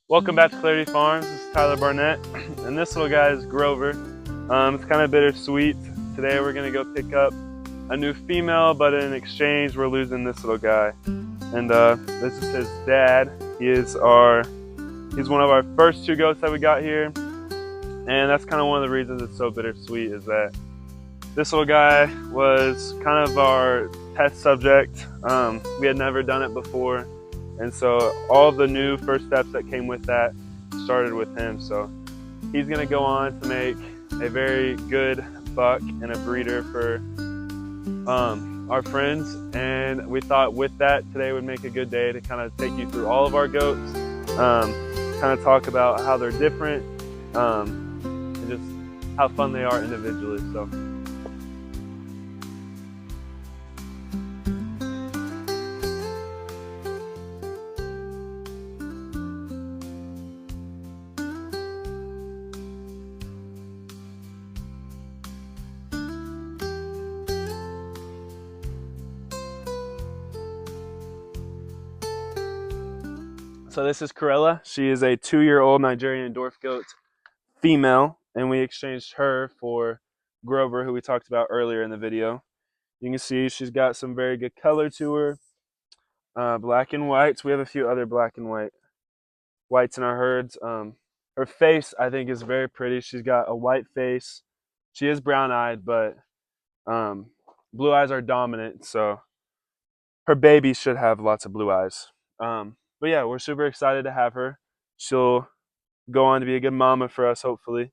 Welcome back to Clarity Farms. This is Tyler Barnett, and this little guy is Grover. It's kind of bittersweet. Today we're gonna go pick up a new female, but in exchange we're losing this little guy. And this is his dad. He's one of our first two goats that we got here, and that's kind of one of the reasons it's so bittersweet is that this little guy was kind of our test subject. We had never done it before. And so all of the new first steps that came with that started with him. So he's gonna go on to make a very good buck and a breeder for our friends. And we thought with that, today would make a good day to kind of take you through all of our goats, kind of talk about how they're different, and just how fun they are individually. So this is Corella. She is a 2-year-old Nigerian Dwarf goat female, and we exchanged her for Grover, who we talked about earlier in the video. You can see she's got some very good color to her, black and whites. We have a few other black and whites in our herds. Her face, I think, is very pretty. She's got a white face. She is brown-eyed, but blue eyes are dominant, so her baby should have lots of blue eyes. But yeah, we're super excited to have her. She'll go on to be a good mama for us, hopefully,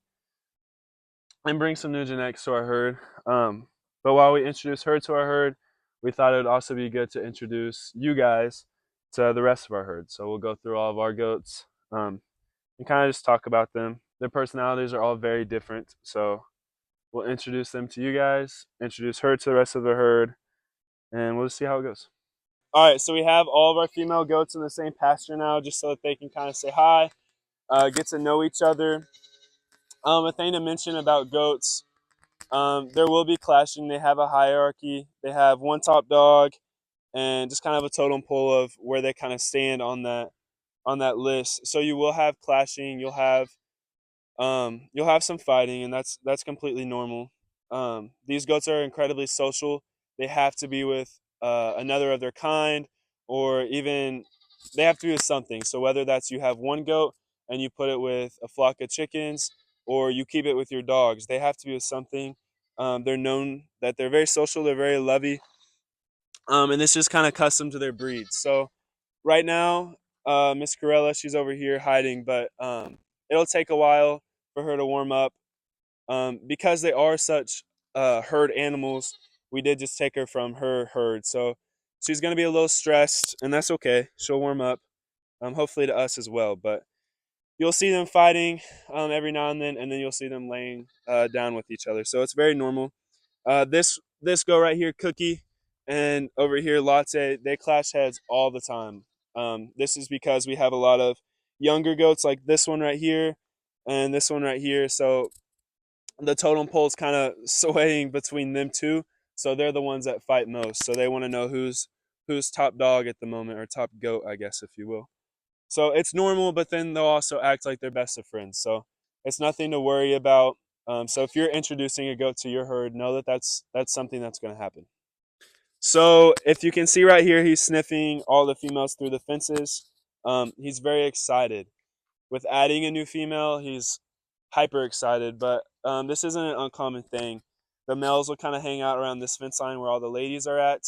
and bring some new genetics to our herd. But while we introduce her to our herd, we thought it would also be good to introduce you guys to the rest of our herd. So we'll go through all of our goats, and kind of just talk about them. Their personalities are all very different. So we'll introduce them to you guys, introduce her to the rest of the herd, and we'll just see how it goes. All right, so we have all of our female goats in the same pasture now, just so that they can kind of say hi, get to know each other. A thing to mention about goats, there will be clashing. They have a hierarchy. They have one top dog and just kind of a totem pole of where they kind of stand on that list. So you will have clashing. You'll have some fighting, and that's completely normal. These goats are incredibly social. They have to be with another of their kind, or even they have to be with something. So whether that's you have one goat and you put it with a flock of chickens, or you keep it with your dogs, they have to be with something. They're known that they're very social. They're very lovey, and this is kind of custom to their breed. So right now, Miss Corella, she's over here hiding, but it'll take a while for her to warm up. Because they are such herd animals, we did just take her from her herd. So she's going to be a little stressed, and that's okay. She'll warm up, hopefully to us as well. But you'll see them fighting every now and then you'll see them laying down with each other. So it's very normal. This go right here, Cookie, and over here, Latte, they clash heads all the time. This is because we have a lot of younger goats like this one right here and this one right here. So the totem pole is kind of swaying between them two. So they're the ones that fight most. So they want to know who's top dog at the moment, or top goat, I guess, if you will. So it's normal, but then they'll also act like they're best of friends. So it's nothing to worry about. So if you're introducing a goat to your herd, know that that's something that's going to happen. So if you can see right here, he's sniffing all the females through the fences. He's very excited. With adding a new female, he's hyper excited, but this isn't an uncommon thing. The males will kind of hang out around this fence line where all the ladies are at.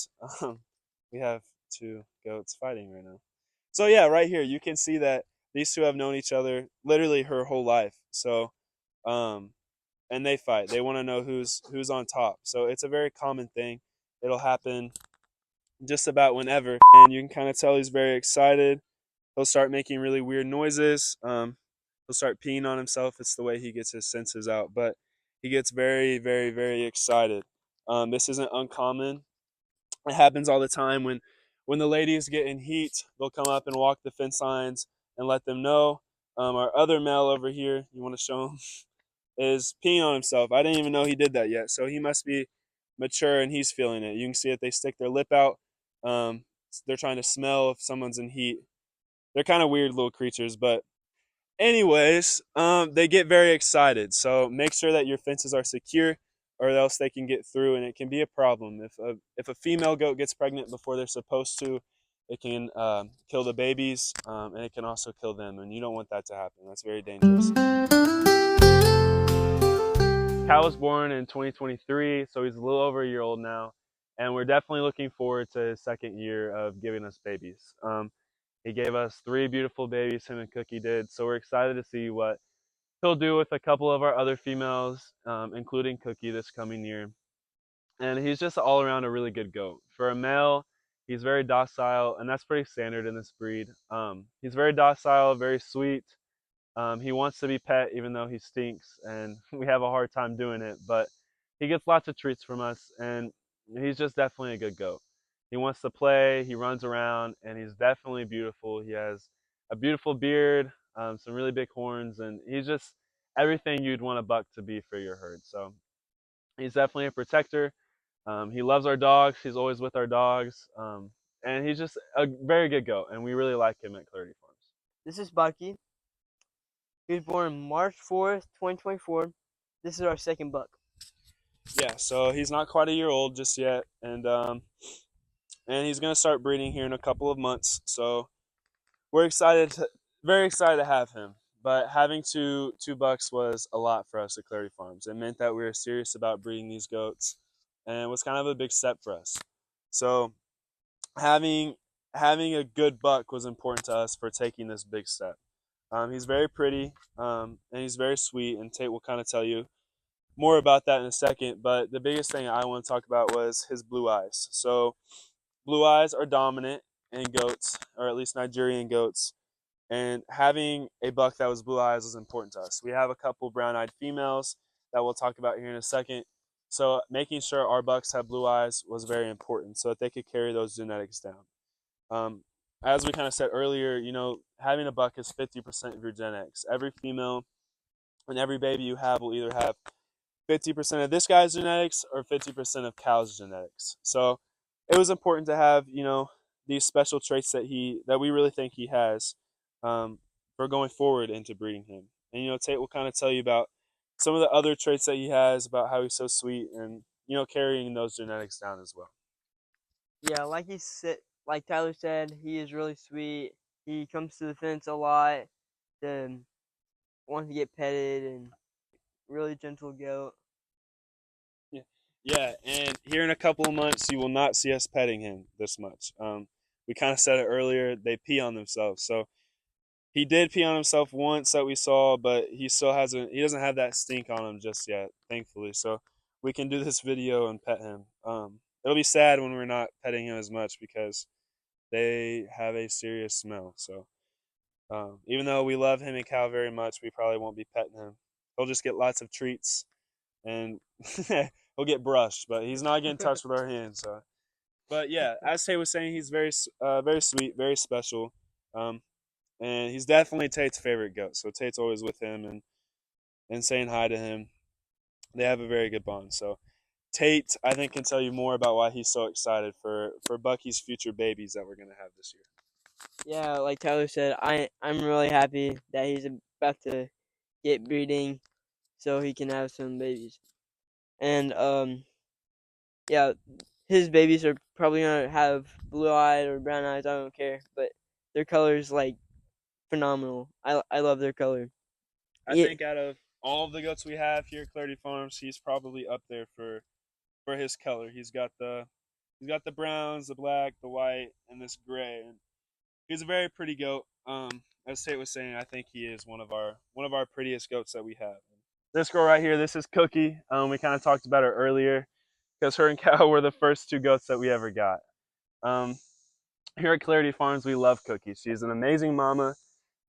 We have two goats fighting right now. So yeah, right here you can see that these two have known each other literally her whole life. So, and they fight. They want to know who's on top. So it's a very common thing. It'll happen just about whenever, and you can kind of tell he's very excited. He'll start making really weird noises. He'll start peeing on himself. It's the way he gets his senses out, but he gets very, very, very excited. This isn't uncommon. It happens all the time when the ladies get in heat. They'll come up and walk the fence lines and let them know. Our other male over here, you want to show him, is peeing on himself. I didn't even know he did that yet, so he must be mature and he's feeling it. You can see that they stick their lip out. They're trying to smell if someone's in heat. They're kind of weird little creatures, but Anyways, they get very excited. So make sure that your fences are secure, or else they can get through, and it can be a problem. If a female goat gets pregnant before they're supposed to, it can kill the babies, and it can also kill them, and you don't want that to happen. That's very dangerous. Cal was born in 2023, so he's a little over a year old now, and we're definitely looking forward to his second year of giving us babies. He gave us three beautiful babies, him and Cookie did, so we're excited to see what he'll do with a couple of our other females, including Cookie this coming year. And he's just all around a really good goat. For a male, he's very docile, and that's pretty standard in this breed. He's very docile, very sweet. He wants to be pet even though he stinks, and we have a hard time doing it, but he gets lots of treats from us, and he's just definitely a good goat. He wants to play, he runs around, and he's definitely beautiful. He has a beautiful beard, some really big horns, and he's just everything you'd want a buck to be for your herd. So he's definitely a protector. He loves our dogs, he's always with our dogs, and he's just a very good goat, and we really like him at Clarity Farms. This is Bucky. He was born March 4th, 2024. This is our second buck. Yeah, so he's not quite a year old just yet, and he's gonna start breeding here in a couple of months. So we're very excited to have him. But having two bucks was a lot for us at Clarity Farms. It meant that we were serious about breeding these goats, and it was kind of a big step for us. So having having a good buck was important to us for taking this big step. He's very pretty, and he's very sweet, and Tate will kind of tell you more about that in a second. But the biggest thing I want to talk about was his blue eyes. So blue eyes are dominant in goats, or at least Nigerian goats. And having a buck that was blue eyes was important to us. We have a couple brown-eyed females that we'll talk about here in a second. So making sure our bucks have blue eyes was very important, so that they could carry those genetics down. Um, as we kind of said earlier, having a buck is 50% of your genetics. Every female and every baby you have will either have 50% of this guy's genetics or 50% of Cal's genetics. So it was important to have, these special traits that we really think he has, for going forward into breeding him. And Tate will kind of tell you about some of the other traits that he has, about how he's so sweet, and carrying those genetics down as well. Yeah, like Tyler said, he is really sweet. He comes to the fence a lot. To wants to get petted and really gentle goat. Yeah, yeah. And here in a couple of months, you will not see us petting him this much. We kind of said it earlier; they pee on themselves. So he did pee on himself once that we saw, but he still hasn't. He doesn't have that stink on him just yet, thankfully. So we can do this video and pet him. It'll be sad when we're not petting him as much because they have a serious smell. So even though we love him and Cal very much, we probably won't be petting him. He'll just get lots of treats, and he'll get brushed, but he's not getting touched with our hands. So. But yeah, as Tay was saying, he's very sweet, very special. Um, and he's definitely Tate's favorite goat. So Tate's always with him and saying hi to him. They have a very good bond. So Tate, I think, can tell you more about why he's so excited for Bucky's future babies that we're gonna have this year. Yeah, like Tyler said, I'm really happy that he's about to get breeding, so he can have some babies. And yeah, his babies are probably gonna have blue eyes or brown eyes. I don't care, but their color's like phenomenal. I love their color. I Yeah, think out of all of the goats we have here at Clarity Farms, he's probably up there for his color. He's got the browns, the black, the white, and this gray. And he's a very pretty goat. As Tate was saying, I think he is one of our prettiest goats that we have. This girl right here, this is Cookie. We kind of talked about her earlier because her and Cow were the first two goats that we ever got. Um, Here at Clarity Farms, we love Cookie. She's an amazing mama,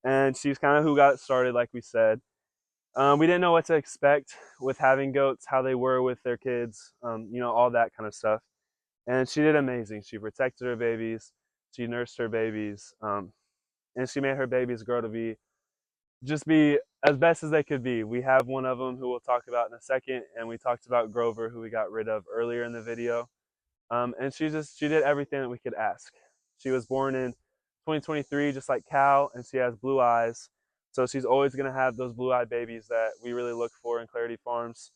and she's kind of who got it started, like we said. We didn't know what to expect with having goats, how they were with their kids, all that kind of stuff. And she did amazing. She protected her babies, she nursed her babies, and she made her babies grow to be as best as they could be. We have one of them who we'll talk about in a second, and we talked about Grover, who we got rid of earlier in the video. And she did everything that we could ask. She was born in 2023, just like Cal, and she has blue eyes. So she's always going to have those blue-eyed babies that we really look for in Clarity Farms.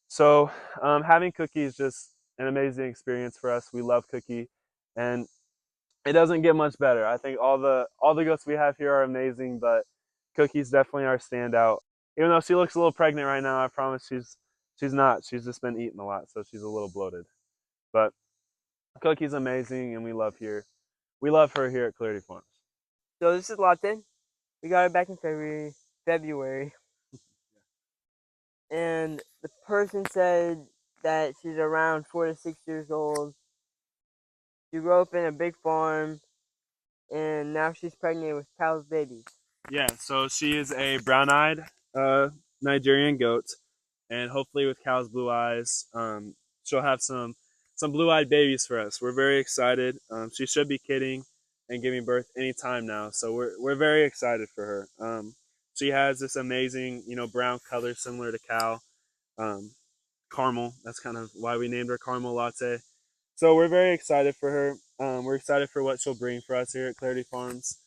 So having Cookie is just an amazing experience for us. We love Cookie, and it doesn't get much better. I think all the goats we have here are amazing, but Cookie's definitely our standout. Even though she looks a little pregnant right now, I promise she's not. She's just been eating a lot, so she's a little bloated. But Cookie's amazing, and we love her here at Clarity Farms. So this is Latte. We got her back in February, and the person said that she's around 4 to 6 years old. She grew up in a big farm, and now she's pregnant with Cal's babies. Yeah, so she is a brown-eyed uh, Nigerian goat, and hopefully with Cal's blue eyes, she'll have some blue-eyed babies for us. We're very excited. She should be kidding and giving birth anytime now, so we're very excited for her. She has this amazing, brown color similar to Cal, um, caramel. That's kind of why we named her Caramel Latte. So we're very excited for her. We're excited for what she'll bring for us here at Clarity Farms.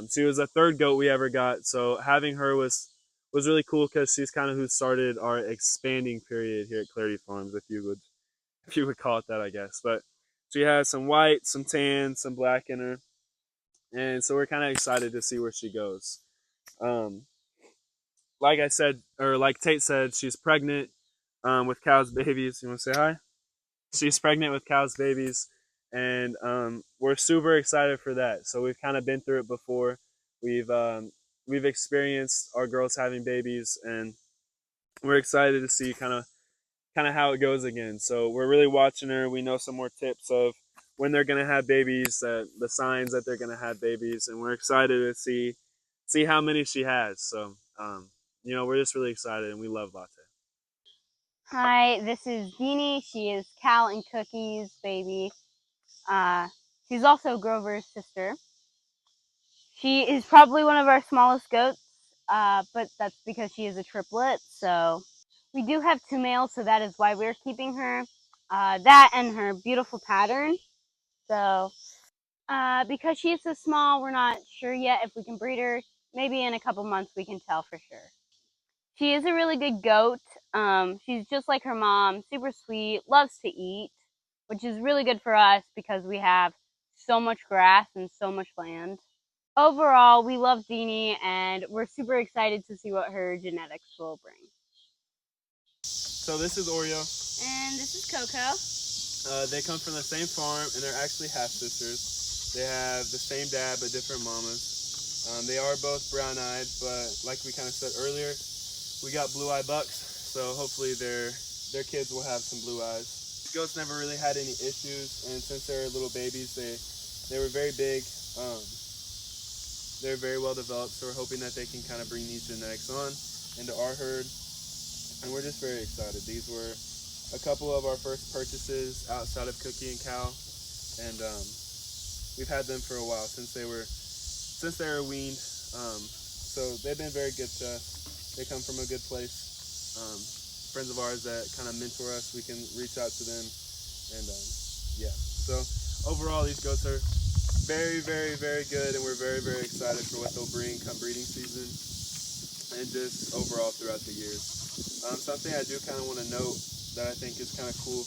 She was the third goat we ever got, so having her was really cool because she's kind of who started our expanding period here at Clarity Farms, if you would call it that, I guess. But she has some white, some tan, some black in her, and so we're kind of excited to see where she goes. Um, like I said, or like Tate said, she's pregnant with Cal's babies. You want to say hi? She's pregnant with Cal's babies, and we're super excited for that. So we've kind of been through it before. We've um, we've experienced our girls having babies, and we're excited to see kind of how it goes again. So we're really watching her. We know some more tips of when they're gonna have babies, the signs that they're gonna have babies, and we're excited to see how many she has. So we're just really excited, and we love Latte. Hi, this is Deanie. She is Cal and Cookie's baby. Uh, she's also Grover's sister. She is probably one of our smallest goats, but that's because she is a triplet. So we do have 2 males, so that is why we're keeping her. That and her beautiful pattern. So because she is so small, we're not sure yet if we can breed her. Maybe in a couple months we can tell for sure. She is a really good goat. She's just like her mom, super sweet, loves to eat, which is really good for us because we have so much grass and so much land. Overall, we love Deanie and we're super excited to see what her genetics will bring. So this is Oreo. And this is Coco. They come from the same farm, and they're actually half sisters. They have the same dad but different mamas. They are both brown-eyed, but like we kind of said earlier, we got blue-eyed bucks, so hopefully their kids will have some blue eyes. These goats never really had any issues, and since they're little babies, they were very big. They're very well developed, so we're hoping that they can kind of bring these genetics on into our herd, and we're just very excited. These were a couple of our first purchases outside of Cookie and Cow, and we've had them for a while since they were weaned. So they've been very good to us. They come from a good place. Friends of ours that kind of mentor us, we can reach out to them, and yeah. So overall, these goats are very, very, very good, and we're very, very excited for what they'll bring come breeding season, and just overall throughout the years. Something I do kind of want to note that I think is kind of cool.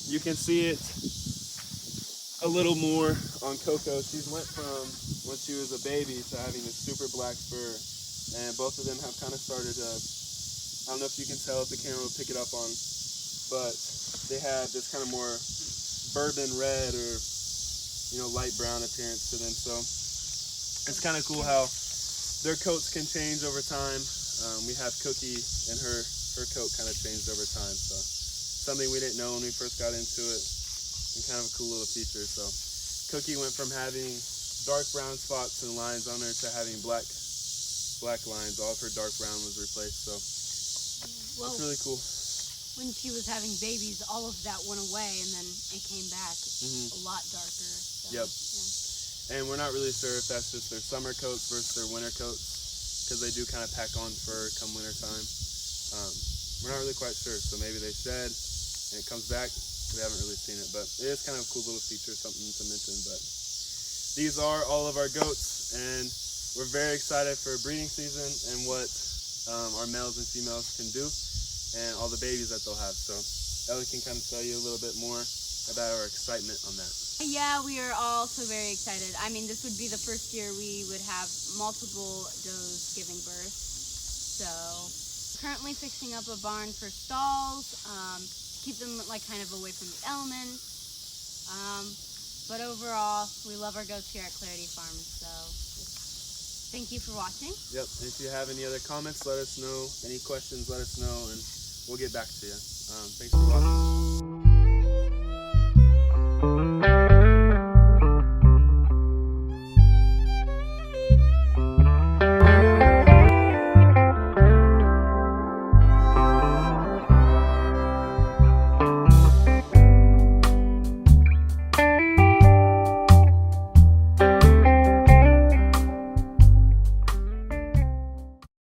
You can see it a little more on Coco. She's went from when she was a baby to having this super black fur, and both of them have kind of started to, I don't know if you can tell if the camera will pick it up on, but they have this kind of more bourbon red or light brown appearance to them. So it's kind of cool how their coats can change over time. We have Cookie, and her coat kind of changed over time. So something we didn't know when we first got into it, and kind of a cool little feature. So Cookie went from having dark brown spots and lines on her to having black lines. All of her dark brown was replaced. So that's really cool. When she was having babies, all of that went away and then it came back a lot darker. So, Yep. Yeah. And we're not really sure if that's just their summer coats versus their winter coats, because they do kind of pack on fur come winter time. We're not really quite sure, so maybe they shed and it comes back. We haven't really seen it, but it is kind of a cool little feature, something to mention. But these are all of our goats, and we're very excited for breeding season and what our males and females can do, and all the babies that they'll have. So Ellie can kind of tell you a little bit more about our excitement on that. Yeah, we are also very excited. I mean, this would be the first year we would have multiple does giving birth. So currently fixing up a barn for stalls, keep them like kind of away from the elements. But overall, we love our goats here at Clarity Farms. So thank you for watching. Yep, and if you have any other comments, let us know. Any questions, let us know, and we'll get back to you. Thanks for watching.